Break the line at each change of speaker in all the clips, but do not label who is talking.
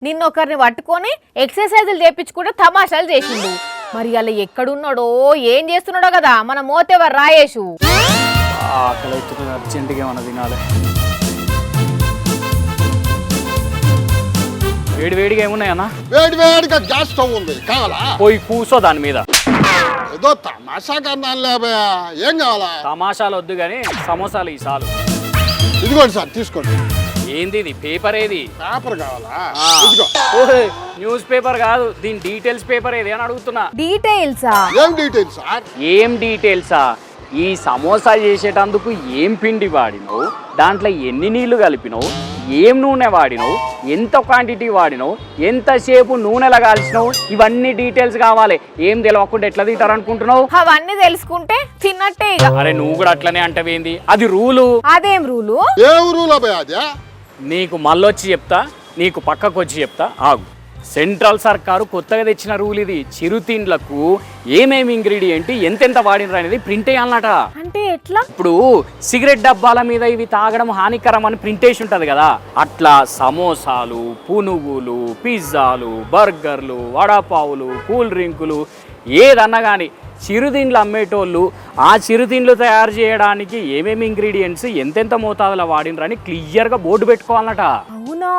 నిన్నొకరిని పట్టుకొని ఎక్సర్సైజులు చేపించుకుంటే తమాషాలు చేసిండు. మరి అలా ఎక్కడున్నాడో ఏం చేస్తున్నాడో కదా మన మోతేవర్ రాయేషు.
ఆకలి అవుతుంది, అర్జెంటుగా ఏమన్నా తినాలి. వేడి వేడిగా ఏమున్నాయన్నా?
వేడి వేడిగా గ్యాస్ స్టవ్ ఉంది, కావాలా?
పోయి కూసో దాని మీద.
ఏదో తమాషా కన్నా లేబయా, ఏం కావాలా?
తమాషాలు వద్దు కానీ సమోసాలు ఈ సాలు.
ఇదిగోండి సార్, తీసుకోండి.
ఏంది ఇది? పేపర్ ఏది?
పేపర్ కావాలా?
ఆ.
ఇదిగో.
ఓహే, న్యూస్ పేపర్ కాదు, దీని డీటెయిల్స్ పేపర్ ఏది అని అడుగుతున్నా.
డీటెయిల్సా?
ఏం డీటెయిల్స్ సార్?
ఏం డీటెయిల్సా? ఈ సమోసా చేసేటందుకు ఏం పిండి వాడినావు, దాంట్లో ఎన్ని నీళ్లు కలిపినావు, ఏం నూనె వాడినావు, ఎంత క్వాంటిటీ వాడినావు, ఎంతసేపు నూనెలా కాల్చినావు, ఇవన్నీ డీటెయిల్స్ కావాలి. ఏం తెలియకుండా ఎట్లా తింటారు అనుకుంటున్నావు?
అవన్నీ తెలుసుకుంటే తిన్నట్టే ఇక.
అరే నువ్వు కూడా అట్లనే అంటవేంది? అది రూలు.
అదేం రూలు?
ఏం రూల్ అబ్బాయి అదే?
నీకు మళ్ళొచ్చి చెప్తా, నీకు పక్కకు వచ్చి చెప్తా, ఆగు. సెంట్రల్ సర్కారు కొత్తగా తెచ్చిన రూల్ ఇది. చిరుతిండ్లకు ఏమేమి ఇంగ్రీడియంట్ ఎంతెంత వాడినరు అనేది ప్రింట్ వేయాలన్నట.
అంటే ఎట్లా?
ఇప్పుడు సిగరెట్ డబ్బాల మీద ఇవి తాగడం హానికరం అని ప్రింట్ వేసి ఉంటుంది కదా, అట్లా సమోసాలు, పునుగులు, పిజ్జాలు, బర్గర్లు, వడాపావులు, కూల్ డ్రింకులు ఏదన్నా కానీ చిరుతిండ్లు అమ్మేటోళ్ళు ఆ చిరుతిండ్లు తయారు చేయడానికి ఏమేమి ఇంగ్రీడియంట్స్ ఎంతెంత మోతాదులో వాడినరని క్లియర్గా బోర్డు పెట్టుకోవాలన్నట.
అవునా?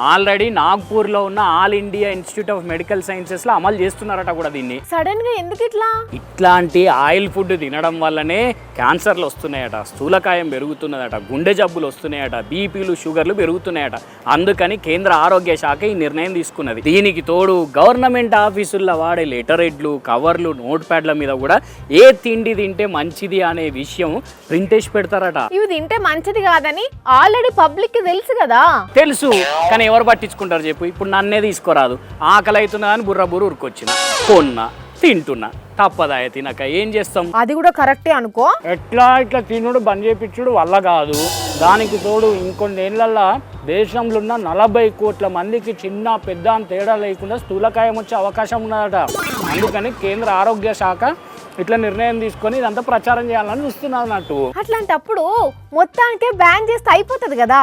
ఆల్రెడీ నాగ్పూర్లో ఉన్న all India institute of medical సైన్సెస్లో అమలు చేస్తున్నారట కూడా దీన్ని.
సడన్ గా ఎందుకు ఇట్లా?
ఇట్లాంటి ఆయిల్ ఫుడ్ తినడం వల్లనే క్యాన్సర్లు వస్తున్నాయట, స్థూలకాయం పెరుగుతున్నదట, గుండె జబ్బులు వస్తున్నాయట, బీపీలు, షుగర్లు పెరుగుతున్నాయట. అందుకని కేంద్ర ఆరోగ్య శాఖ ఈ నిర్ణయం తీసుకున్నది. దీనికి తోడు గవర్నమెంట్ ఆఫీసుల్లో వాడే లెటర్ హెడ్లు, కవర్లు, నోట్ ప్యాడ్ల మీద కూడా ఏ తిండి తింటే మంచిది అనే విషయం ప్రింట్ వేసి పెడతారట.
ఇవి తింటే మంచిది కాదని ఆల్రెడీ పబ్లిక్ కి తెలుసు కదా.
తెలుసు, కానీ ఎవరు పట్టించుకుంటారు చెప్పు? ఇప్పుడు నన్నే తీసుకోరాదు, ఆకలి అవుతున్నా అని బుర్ర ఉరికొచ్చిన కొన్నా తింటున్నా, తప్పదాయ తినక ఏం చేస్తాం?
అది కూడా కరెక్టే అనుకో.
ఇట్లా తినుడు బంద్ చేయించుడు వల్ల కాదు. దానికి తోడు ఇంకొన్నేళ్లలో దేశంలో ఉన్న 40 కోట్ల మందికి చిన్న పెద్ద అని తేడా లేకుండా స్థూలకాయం వచ్చే అవకాశం ఉన్నదట. అందుకని కేంద్ర ఆరోగ్య శాఖ ఇట్లా నిర్ణయం తీసుకొని ఇదంతా ప్రచారం చేయాలని చూస్తున్నారు అన్నట్టు.
అట్లాంటప్పుడు మొత్తానికే బ్యాన్ చేస్తే అయిపోతుంది కదా.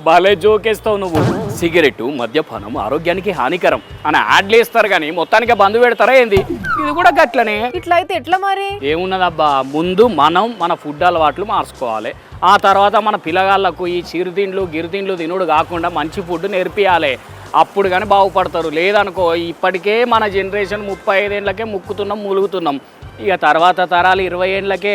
భలే జోకేస్తావు నువ్వు. సిగరెట్, మద్యపానం ఆరోగ్యానికి హానికరం అని యాడ్లు వేస్తారు కానీ మొత్తానికి బంద్ పెడతారా ఏంది? ఇది కూడా గట్లనే.
ఇట్లా అయితే ఎట్లా మరి?
ఏమున్నదబ్బా, ముందు మనం మన ఫుడ్ అలవాట్లు మార్చుకోవాలి. ఆ తర్వాత మన పిల్లగాళ్ళకు ఈ చిరుతిండ్లు గిరితిండ్లు తినుడు కాకుండా మంచి ఫుడ్ నేర్పియాలి. అప్పుడు కానీ బాగుపడతారు. లేదనుకో ఇప్పటికే మన జనరేషన్ 35 ఏళ్ళకే ముక్కుతున్నాం, మూలుగుతున్నాం. ఇక తర్వాత తరాలు 20 ఏళ్ళకే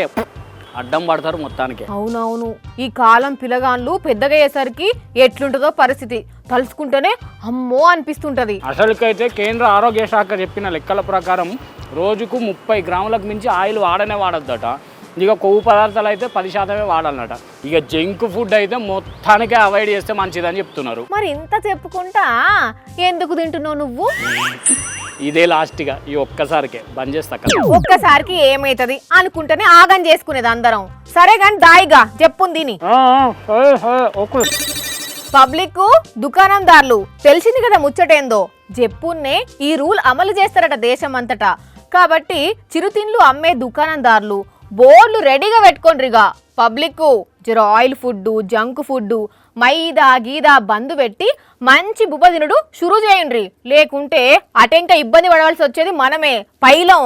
అడ్డం పడతారు మొత్తానికి.
అవునవును, ఈ కాలం పిల్లగాళ్ళు పెద్దగా అయ్యేసరికి ఎట్లుంటుందో పరిస్థితి తలుచుకుంటేనే అమ్మో అనిపిస్తుంటది.
అసలుకైతే కేంద్ర ఆరోగ్య శాఖ చెప్పిన లెక్కల ప్రకారం రోజుకు 30 గ్రాములకు మించి ఆయిల్ వాడొద్దట. ఇక కొవ్వు పదార్థాలు అయితే 10% వాడాలన్నట. ఇక జంక్ ఫుడ్ అయితే మొత్తానికి అవాయిడ్ చేస్తే మంచిదని చెప్తున్నారు.
మరి ఇంత చెప్పుకుంటా ఎందుకు తింటున్నావు నువ్వు?
ఇదే లాస్ట్గా ఈ ఒక్కసారికే బంద్ చేస్తా.
ఒక్కసారికి ఏమైతుంది అనుకుంటేనే ఆగం చేసుకునేది అందరం. సరే గాని దాయిగా చెప్పుందిని. పబ్లిక్ దుకాణందారులు తెలిసింది కదా ముచ్చటేందో. చెప్పున్నే ఈ రూల్ అమలు చేస్తారట దేశం అంతటా. కాబట్టి చిరుతిండ్లు అమ్మే దుకాణందారులు బోర్డులు రెడీగా పెట్టుకోండిగా. పబ్లిక్ జర ఆయిల్ ఫుడ్, జంక్ ఫుడ్, మైదా గీదా బంద్ పెట్టి మంచి బుబ్బ తినుడు షురూ చేయండి. లేకుంటే అటెంక ఇబ్బంది పడవలసి వచ్చేది మనమే పైలం.